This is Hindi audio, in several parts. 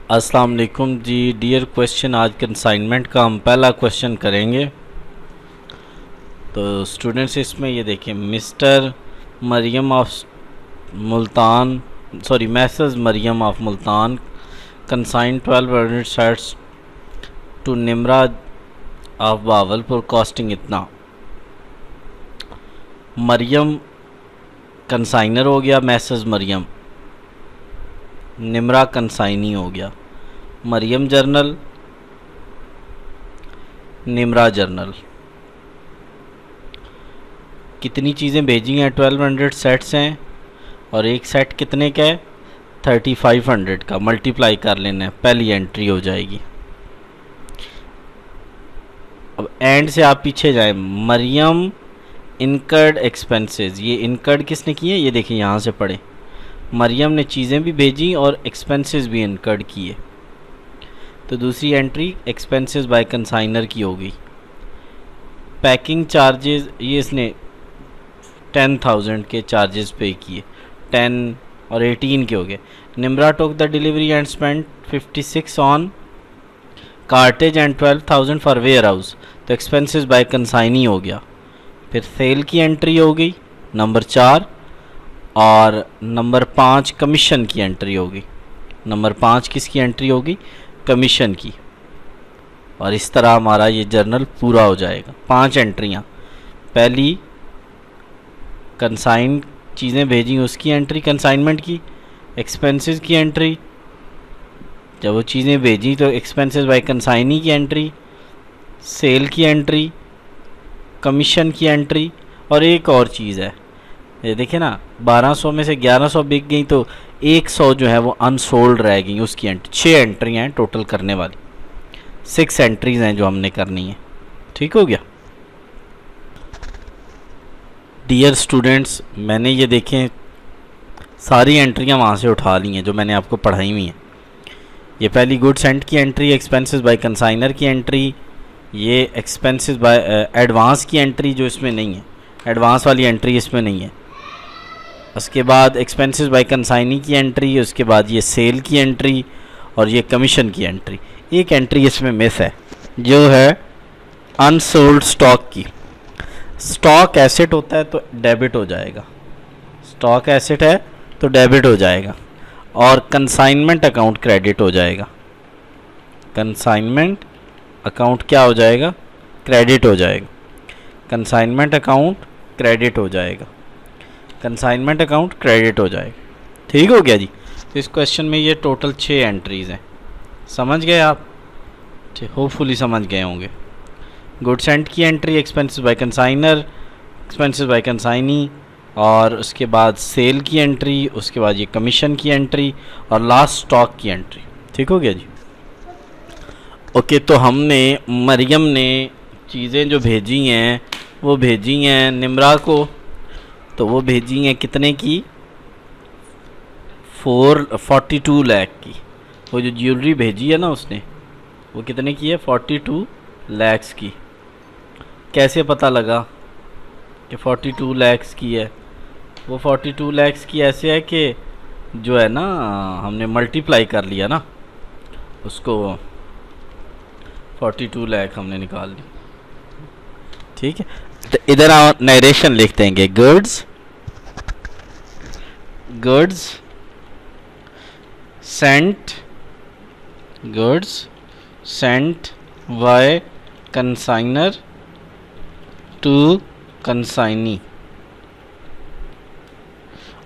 अस्सलाम वालेकुम जी डियर क्वेश्चन। आज कंसाइनमेंट का हम पहला क्वेश्चन करेंगे। तो स्टूडेंट्स इसमें ये देखें, mister Mariam of Multan messrs Mariam of Multan consign 1200 shirts to Nimra of Bahawalpur costing इतना। मरियम कंसाइनर हो गया, मैसेज मरियम, निमरा कंसाइनी हो गया। Mariam journal, Nimra journal. कितनी चीज़ें भेजी हैं? 1200 सेट्स हैं और एक सेट कितने का है? 3500 का। मल्टीप्लाई कर लेना है, पहली एंट्री हो जाएगी। अब एंड से आप पीछे जाएं। मरियम इनकर्ड एक्सपेंसेस, ये इनकर्ड किसने किए? ये देखिए यहाँ से पढ़े। मरियम ने चीज़ें भी भेजी और एक्सपेंसेस भी इनकर्ड किए। तो दूसरी एंट्री एक्सपेंसेस बाय कंसाइनर की हो गई। पैकिंग चार्जेस, ये इसने 10,000 के चार्जेस पे किए, 10 और 18 के हो गए। Nimra took the delivery and spend 56 on cartage and 12,000 for warehouse. तो एक्सपेंसेस बाय कंसाइनी हो गया। फिर सेल की एंट्री हो गई नंबर 4 और नंबर 5 कमीशन की एंट्री होगी। नंबर 5 किसकी एंट्री होगी? कमीशन की। और इस तरह हमारा ये जर्नल पूरा हो जाएगा। 5 एंट्रियाँ। पहली कंसाइन चीज़ें भेजी उसकी एंट्री कंसाइनमेंट की, एक्सपेंसेस की एंट्री, जब वो चीज़ें भेजी तो एक्सपेंसेस बाय कंसाइनी की एंट्री, सेल की एंट्री, कमीशन की एंट्री, और एक और चीज़ है, ये देखिए ना, 1200 में से 1100 बिक गई तो 100 जो है वो अनसोल्ड रह गई, उसकी एंट्री। 6 एंट्री हैं टोटल करने वाली, 6 एंट्रीज हैं जो हमने करनी है। ठीक हो गया डियर स्टूडेंट्स। मैंने ये देखें सारी एंट्रियां वहाँ से उठा ली हैं जो मैंने आपको पढ़ाई हुई हैं। ये पहली गुड सेंट की एंट्री, एक्सपेंसेस बाय कंसाइनर की एंट्री, ये एक्सपेंसेस बाय एडवांस की एंट्री जो इसमें नहीं है, एडवांस वाली एंट्री इसमें नहीं है। उसके बाद एक्सपेंसेस बाय कंसाइनी की एंट्री, उसके बाद ये सेल की एंट्री और ये कमीशन की एंट्री। एक एंट्री इसमें मिस है जो है अनसोल्ड स्टॉक की। स्टॉक एसेट होता है तो डेबिट हो जाएगा, स्टॉक एसेट है तो डेबिट हो जाएगा, और कंसाइनमेंट अकाउंट क्रेडिट हो जाएगा। कंसाइनमेंट अकाउंट क्या हो जाएगा? क्रेडिट हो जाएगा। कंसाइनमेंट अकाउंट क्रेडिट हो जाएगा। कंसाइनमेंट अकाउंट क्रेडिट हो जाएगा। ठीक हो गया जी। तो इस क्वेश्चन में ये टोटल 6 एंट्रीज़ हैं। समझ गए आप? ठीक, होपफुली समझ गए होंगे। गुड सेंट की entry, expenses by consignor, expenses by consignee, और उसके बाद सेल की एंट्री, उसके बाद ये कमीशन की एंट्री, और लास्ट स्टॉक की एंट्री। ठीक हो गया जी। ओके, तो हमने मरियम ने चीज़ें जो भेजी हैं वो भेजी हैं निमरा को। तो वो भेजी हैं कितने की? 42 लाख की। वो जो ज्वेलरी भेजी है ना उसने, वो कितने की है? 42 लैक्स की। कैसे पता लगा कि 42 लैक्स की है? वो 42 लैक्स की ऐसे है कि जो है ना, हमने मल्टीप्लाई कर लिया ना उसको, 42 लाख हमने निकाल ली। ठीक है, तो इधर नरेशन लिख देंगे। Goods sent by consignor to consignee.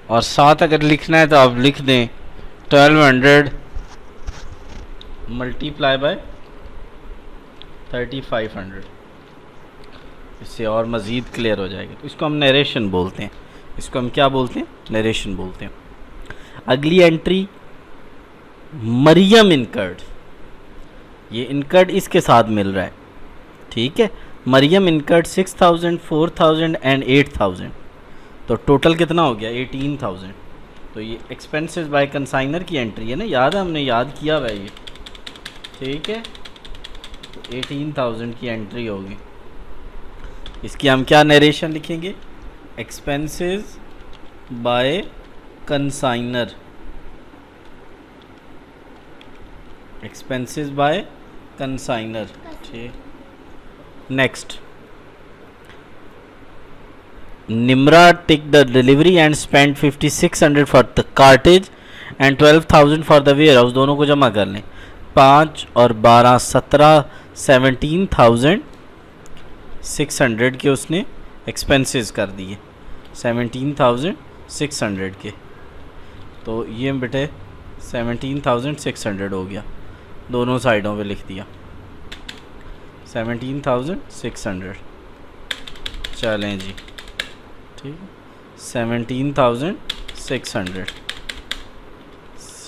और साथ अगर लिखना है तो आप लिख दें 1200 मल्टीप्लाई बाय 3500। इससे और मज़ीद क्लियर हो जाएगा। तो इसको हम नरेशन बोलते हैं। इसको हम क्या बोलते हैं? नरेशन बोलते हैं। अगली एंट्री मरियम इनकर्ड, ये इनकर्ड इसके साथ मिल रहा है। ठीक है, मरियम इनकर्ड 6000, 4000 एंड 8000। तो टोटल कितना हो गया? 18,000। तो ये एक्सपेंसेस बाय कंसाइनर की एंट्री है ना, याद है, हमने याद किया हुआ है ये। ठीक है, तो 18,000 की एंट्री होगी। इसकी हम क्या नरेशन लिखेंगे? Expenses by consignor expenses by consignor. ठीक, next, Nimra took the delivery and spend 5600 for the cartage and 12,000 for the warehouse. दोनों को जमा कर लें, 5 और 12 17, 17,600 के उसने एक्सपेंसेस कर दिए, 17,600 के। तो ये बेटे 17,600 हो गया, दोनों साइडों पे लिख दिया 17,600। चलें जी, ठीक है, 17,600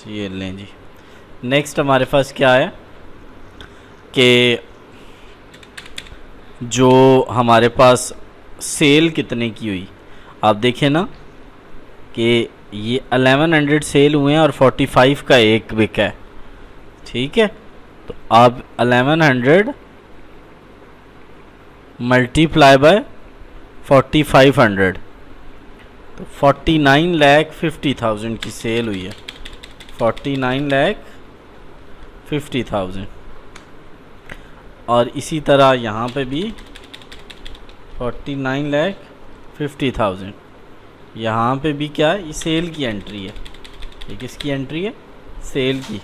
ये लें जी। नेक्स्ट हमारे पास क्या है कि जो हमारे पास सेल कितने की हुई, आप देखें ना कि ये 1100 सेल हुए हैं और 45 का एक बिका है। ठीक है, तो आप 1100 मल्टीप्लाई बाय 4500, तो 49,50,000 की सेल हुई है, 49,50,000। और इसी तरह यहाँ पे भी 49,50,000, यहाँ पे भी क्या है, ये सेल की एंट्री है। ये किसकी एंट्री है? सेल की,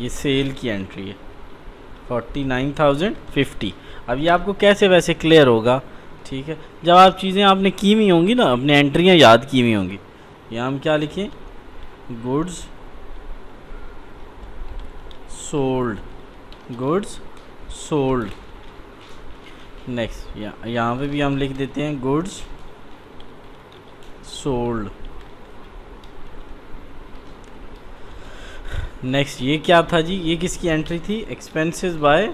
ये सेल की एंट्री है 49,050। अब ये आपको कैसे वैसे क्लियर होगा, ठीक है, जब आप चीज़ें आपने की हुई होंगी ना, अपनी एंट्रियाँ याद की हुई होंगी। यहाँ हम क्या लिखें, goods sold, goods sold. Next यहाँ पे भी हम लिख देते हैं गुड्स सोल्ड। नेक्स्ट ये क्या था जी, ये किसकी एंट्री थी? Expenses by,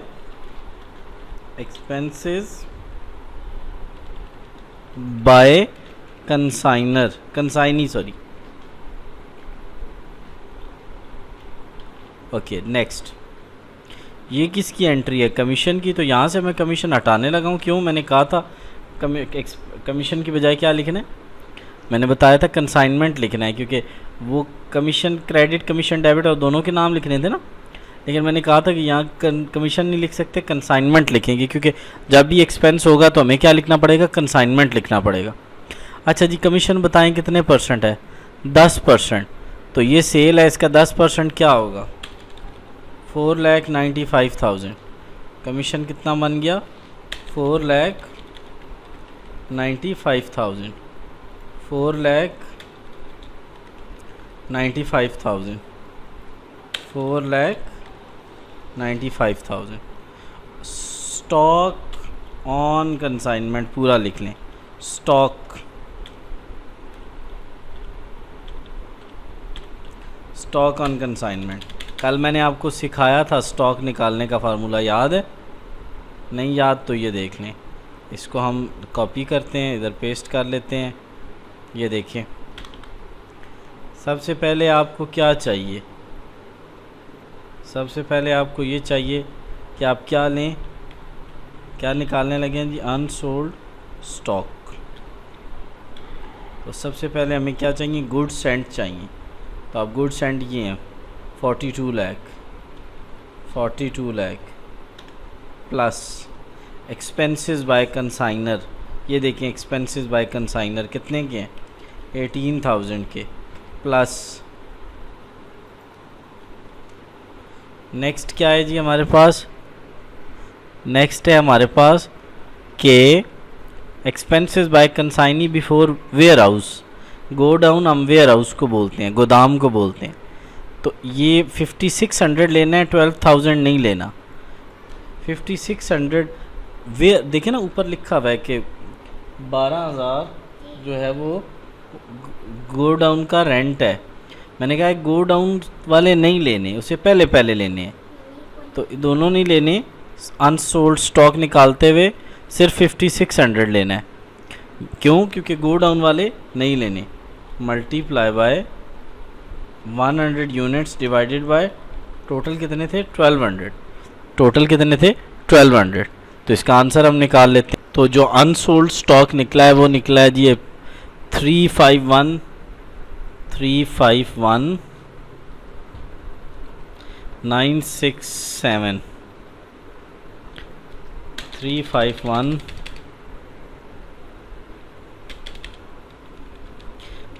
expenses by consignor, consignee sorry. Okay, next ये किसकी एंट्री है? कमीशन की। तो यहाँ से मैं कमीशन हटाने लगा हूँ, क्यों? मैंने कहा था कमीशन की बजाय क्या लिखना है, मैंने बताया था कंसाइनमेंट लिखना है, क्योंकि वो कमीशन, क्रेडिट कमीशन डेबिट और दोनों के नाम लिखने थे ना। लेकिन मैंने कहा था कि यहाँ कमीशन नहीं लिख सकते, कंसाइनमेंट लिखेंगे, क्योंकि जब भी एक्सपेंस होगा तो हमें क्या लिखना पड़ेगा? कंसाइनमेंट लिखना पड़ेगा। अच्छा जी, कमीशन बताएं कितने परसेंट है? 10%। तो ये सेल है, इसका 10% क्या होगा? 4,95,000। कमीशन कितना बन गया? 4,95,000, 4,95,000, 4,95,000। स्टॉक ऑन कंसाइनमेंट पूरा लिख लें, स्टॉक, स्टॉक ऑन कंसाइनमेंट। कल मैंने आपको सिखाया था स्टॉक निकालने का फार्मूला, याद है? नहीं याद तो ये देख लें, इसको हम कॉपी करते हैं, इधर पेस्ट कर लेते हैं। ये देखिए, सबसे पहले आपको क्या चाहिए? सबसे पहले आपको ये चाहिए कि आप क्या लें, क्या निकालने लगे हैं जी? Unsold stock. तो सबसे पहले हमें क्या चाहिए? गुड्स एंड चाहिए। तो आप गुड्स एंड ये हैं 42 lakh, 42 lakh plus expenses by consignor. ये देखें, एक्सपेंसेस बाय कंसाइनर कितने के हैं? 18,000 के, प्लस नेक्स्ट क्या है जी हमारे पास? नेक्स्ट है हमारे पास के expenses by consignee before warehouse. Godown हम वेयर हाउस को बोलते हैं, गोदाम को बोलते हैं। तो ये 5600 लेना है, 12,000 नहीं लेना। 5600 वे देखे ना, ऊपर लिखा हुआ है कि 12,000 जो है वो गो डाउन का रेंट है। मैंने कहा गो डाउन वाले नहीं लेने, उसे पहले पहले लेने हैं। तो दोनों नहीं लेने, अनसोल्ड स्टॉक निकालते हुए सिर्फ 5600 लेना है। क्यों? क्योंकि गो डाउन वाले नहीं लेने। Multiply by 100 units divided by total कितने थे? 1200। टोटल कितने थे? 1200। तो इसका आंसर हम निकाल लेते हैं। तो जो अनसोल्ड स्टॉक निकला है वो निकला है जी 351 967 351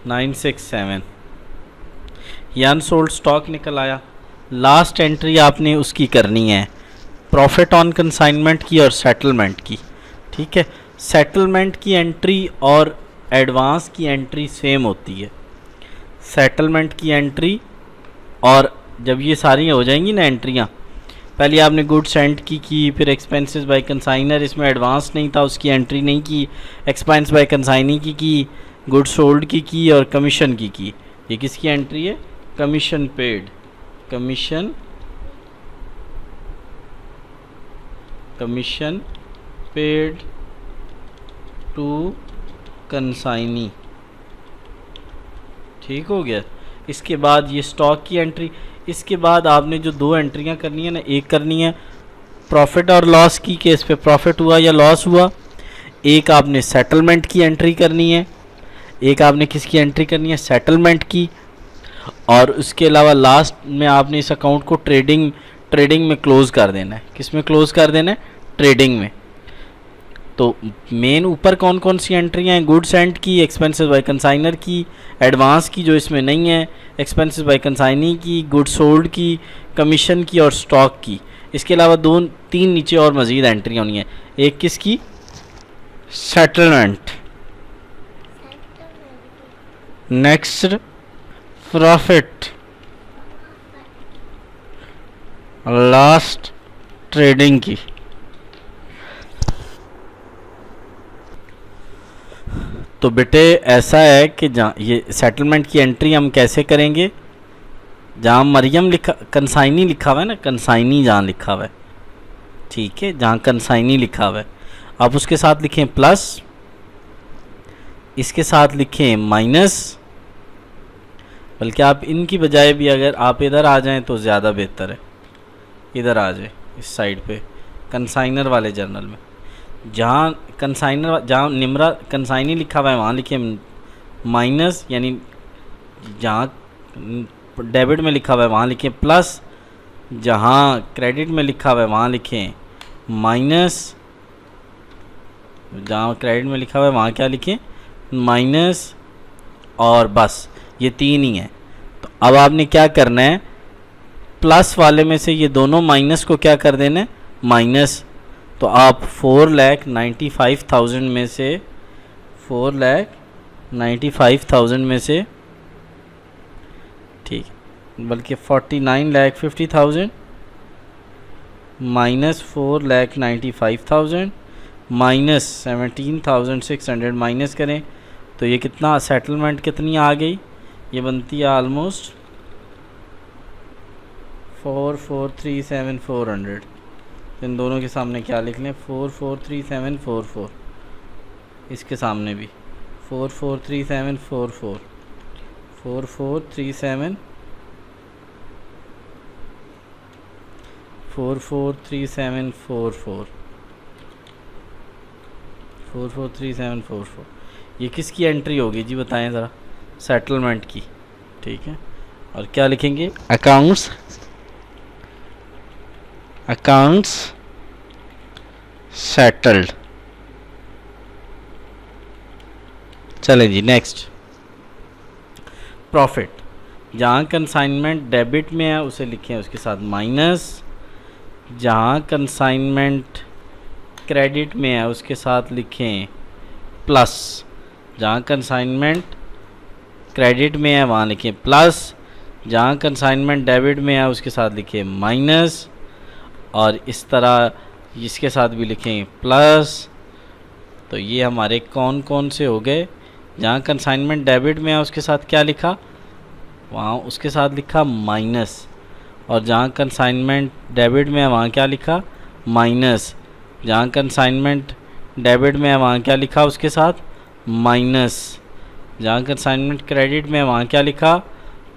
967 ये अनसोल्ड स्टॉक निकल आया। लास्ट एंट्री आपने उसकी करनी है प्रॉफिट ऑन कंसाइनमेंट की और सेटलमेंट की। ठीक है, सेटलमेंट की एंट्री और एडवांस की एंट्री सेम होती है। सेटलमेंट की एंट्री, और जब ये सारी हो जाएंगी ना एंट्रियाँ, पहले आपने गुड सेंड की, फिर एक्सपेंसेस बाय कंसाइनर, इसमें एडवांस नहीं था उसकी एंट्री नहीं की, एक्सपेंस बाय कंसाइनी की, गुड सोल्ड की और कमीशन की। ये किसकी एंट्री है? Commission paid, commission paid to consignee. ठीक हो गया। इसके बाद ये स्टॉक की एंट्री। इसके बाद आपने जो दो एंट्रियां करनी है ना, एक करनी है प्रॉफिट और लॉस की, केस पे प्रॉफिट हुआ या लॉस हुआ। एक आपने सेटलमेंट की एंट्री करनी है, एक आपने किसकी एंट्री करनी है? सेटलमेंट की। और उसके अलावा लास्ट में आपने इस अकाउंट को ट्रेडिंग में क्लोज कर देना है। किस में क्लोज कर देना है? ट्रेडिंग में। तो मेन ऊपर कौन कौन सी एंट्रियाँ हैं? गुड सेंड की, एक्सपेंसेस बाय कंसाइनर की, एडवांस की जो इसमें नहीं है, एक्सपेंसेस बाय कंसाइनी की, गुड सोल्ड की, कमीशन की और स्टॉक की। इसके अलावा तीन नीचे और मज़ीद एंट्रियाँ होनी है। एक किसकी? Settlement. Next profit, last trading की। तो बेटे ऐसा है कि जहाँ ये सेटलमेंट की एंट्री हम कैसे करेंगे? जहाँ मरियम लिखा, कंसाइनी लिखा हुआ है ना, कंसाइनी जहाँ लिखा हुआ है, ठीक है, जहाँ कंसाइनी लिखा हुआ है, आप उसके साथ लिखें प्लस, इसके साथ लिखें माइनस। बल्कि आप इनकी बजाय भी अगर आप इधर आ जाएं तो ज़्यादा बेहतर है। इधर आ जाए इस साइड पे कंसाइनर वाले जर्नल में, जहाँ निम्रा कंसाइनी लिखा हुआ है वहाँ लिखे माइनस, यानी जहाँ डेबिट में लिखा हुआ है वहाँ लिखें प्लस, जहाँ क्रेडिट में लिखा हुआ है वहाँ लिखें माइनस, जहाँ क्रेडिट में लिखा हुआ है वहाँ क्या लिखें? माइनस। और बस ये तीन ही हैं। तो अब आपने क्या करना है? प्लस वाले में से ये दोनों माइनस को क्या कर देना है? माइनस। तो आप 4,95,000 में से 4,95,000 में से, ठीक, बल्कि 49,50,000 माइनस 4,95,000 माइनस 17,600 माइनस करें तो ये कितना? सेटलमेंट कितनी आ गई? ये बनती है ऑलमोस्ट 4,437,400। इन दोनों के सामने क्या लिख लें? 4,437,44। इसके सामने भी 4,437,44, 4,437,44, 4,437,44। ये किसकी एंट्री होगी जी बताएं ज़रा? सेटलमेंट की। ठीक है, और क्या लिखेंगे? Accounts settled. चले जी नेक्स्ट। प्रॉफिट, जहाँ कंसाइनमेंट डेबिट में है उसे लिखें उसके साथ माइनस, जहाँ कंसाइनमेंट क्रेडिट में है उसके साथ लिखें प्लस, जहाँ कंसाइनमेंट क्रेडिट में है वहाँ लिखें प्लस, जहाँ कंसाइनमेंट डेबिट में है उसके साथ लिखें माइनस, और इस तरह इसके साथ भी लिखें प्लस। तो ये हमारे कौन कौन से हो गए? जहाँ कंसाइनमेंट डेबिट में है उसके साथ क्या लिखा? वहाँ उसके साथ लिखा माइनस, और जहाँ कंसाइनमेंट डेबिट में है वहाँ क्या लिखा? माइनस। जहाँ कंसाइनमेंट डेबिट में है वहाँ क्या लिखा? उसके साथ माइनस। जहाँ कंसाइनमेंट क्रेडिट में है वहाँ क्या लिखा?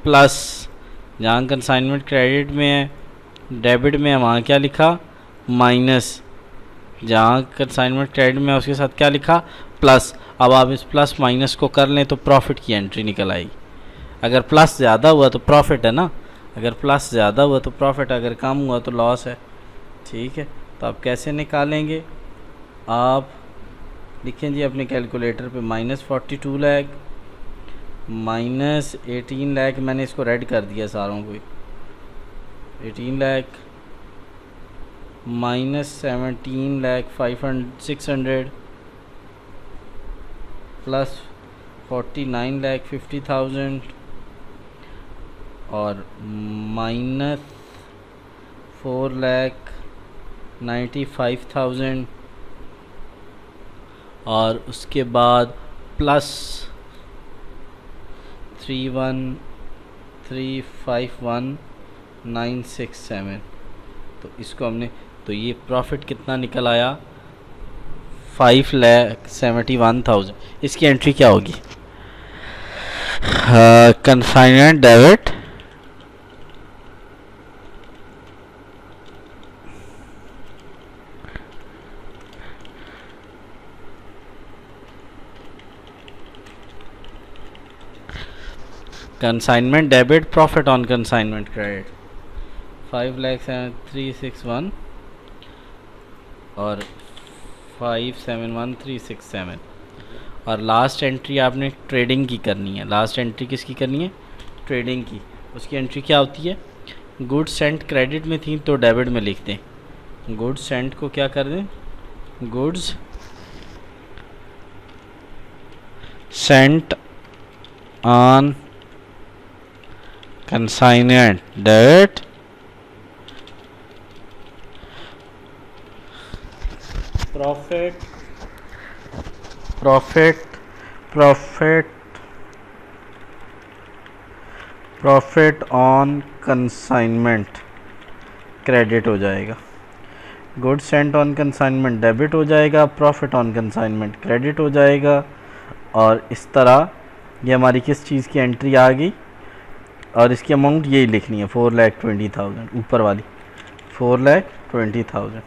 प्लस। जहाँ कंसाइनमेंट क्रेडिट में है डेबिट में है वहाँ क्या लिखा? माइनस। जहाँ कंसाइनमेंट क्रेडिट में है उसके साथ क्या लिखा? प्लस। अब आप इस प्लस माइनस को कर लें तो प्रॉफिट की एंट्री निकल आएगी। अगर प्लस ज़्यादा हुआ तो प्रॉफिट है ना, अगर प्लस ज़्यादा हुआ तो प्रॉफिट, अगर कम हुआ तो लॉस है। ठीक है, तो आप कैसे निकालेंगे? आप लिखें जी अपने कैलकुलेटर पे -42 लाख -18 लाख, मैंने इसको रेड कर दिया सारों को, 18 लाख -17 लाख 600 प्लस 49 लाख 50,000 और -4 लाख 95,000 और उसके बाद प्लस 31,351,967। तो इसको हमने, तो ये प्रॉफिट कितना निकल आया? 5,71,000। इसकी एंट्री क्या होगी? Consignment debit consignment debit profit on consignment credit 5,73,61 और 5,71,367। और लास्ट एंट्री आपने ट्रेडिंग की करनी है। लास्ट एंट्री किसकी करनी है? ट्रेडिंग की। उसकी एंट्री क्या होती है? गुड्स सेंट क्रेडिट में थी तो डेबिट में लिख दें। गुड्स सेंट को क्या कर दें? Goods Saint on consignment debit profit on consignment credit हो जाएगा। Good Saint on consignment debit हो जाएगा, प्रॉफिट ऑन कंसाइनमेंट क्रेडिट हो जाएगा। और इस तरह ये हमारी किस चीज़ की एंट्री आ गई, और इसकी अमाउंट यही लिखनी है 4,20,000, ऊपर वाली 4,20,000।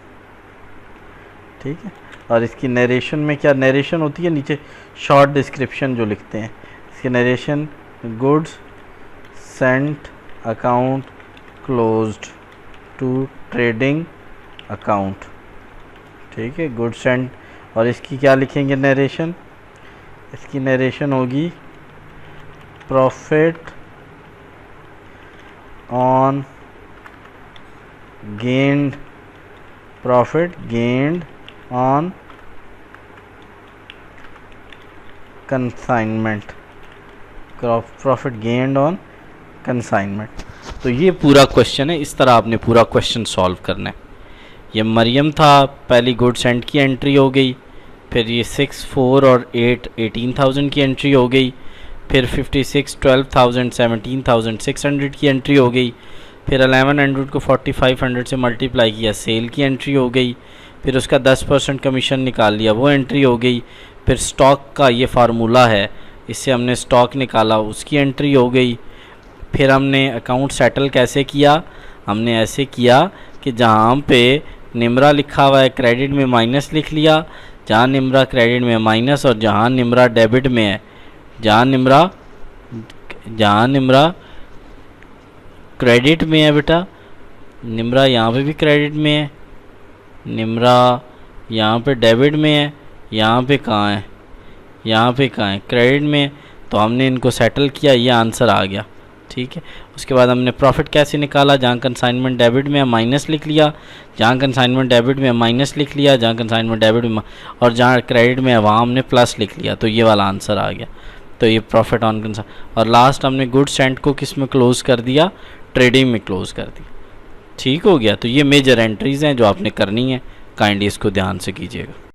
ठीक है, और इसकी नरेशन में क्या नरेशन होती है? नीचे शॉर्ट डिस्क्रिप्शन जो लिखते हैं, इसकी narration goods sent account closed to trading account. ठीक है, गुड्स सेंट, और इसकी क्या लिखेंगे नरेशन? इसकी नरेशन होगी profit on gained on consignment, profit gained on consignment. तो ये पूरा क्वेश्चन है, इस तरह आपने पूरा क्वेश्चन सॉल्व करना है। ये मरियम था, पहली गुड सेंट की एंट्री हो गई, फिर ये 6, 4 और 8 18,000 की एंट्री हो गई, फिर 56, 12,000 17,600 की एंट्री हो गई, फिर 1100 को 4,500 से मल्टीप्लाई किया, सेल की एंट्री हो गई, फिर उसका 10% कमीशन निकाल लिया, वो एंट्री हो गई, फिर स्टॉक का ये फार्मूला है, इससे हमने स्टॉक निकाला, उसकी एंट्री हो गई। फिर हमने अकाउंट सेटल कैसे किया? हमने ऐसे किया कि जहाँ पे निम्रा लिखा हुआ है क्रेडिट में माइनस लिख लिया, जहाँ निम्रा क्रेडिट में माइनस, और जहाँ निम्रा डेबिट में है, जहाँ निम्रा क्रेडिट में है बेटा, निम्रा यहाँ पे भी क्रेडिट में है, निम्रा यहाँ पे डेबिट में है, यहाँ पे कहाँ है? यहाँ पे कहाँ है? क्रेडिट में। तो हमने इनको सेटल किया, ये आंसर आ गया। ठीक है, उसके बाद हमने प्रॉफिट कैसे निकाला? जहाँ कंसाइनमेंट डेबिट में माइनस लिख लिया, जहाँ कंसाइनमेंट डेबिट में माइनस लिख लिया, जहाँ कंसाइनमेंट डेबिट में, और जहाँ क्रेडिट में है वहाँ हमने प्लस लिख लिया, तो ये वाला आंसर आ गया। तो ये प्रॉफिट ऑन कंसाइन। और लास्ट हमने गुड सेंट को किस में क्लोज़ कर दिया? ट्रेडिंग में क्लोज़ कर दिया। ठीक हो गया। तो ये मेजर एंट्रीज़ हैं जो आपने करनी है, काइंडली इसको ध्यान से कीजिएगा।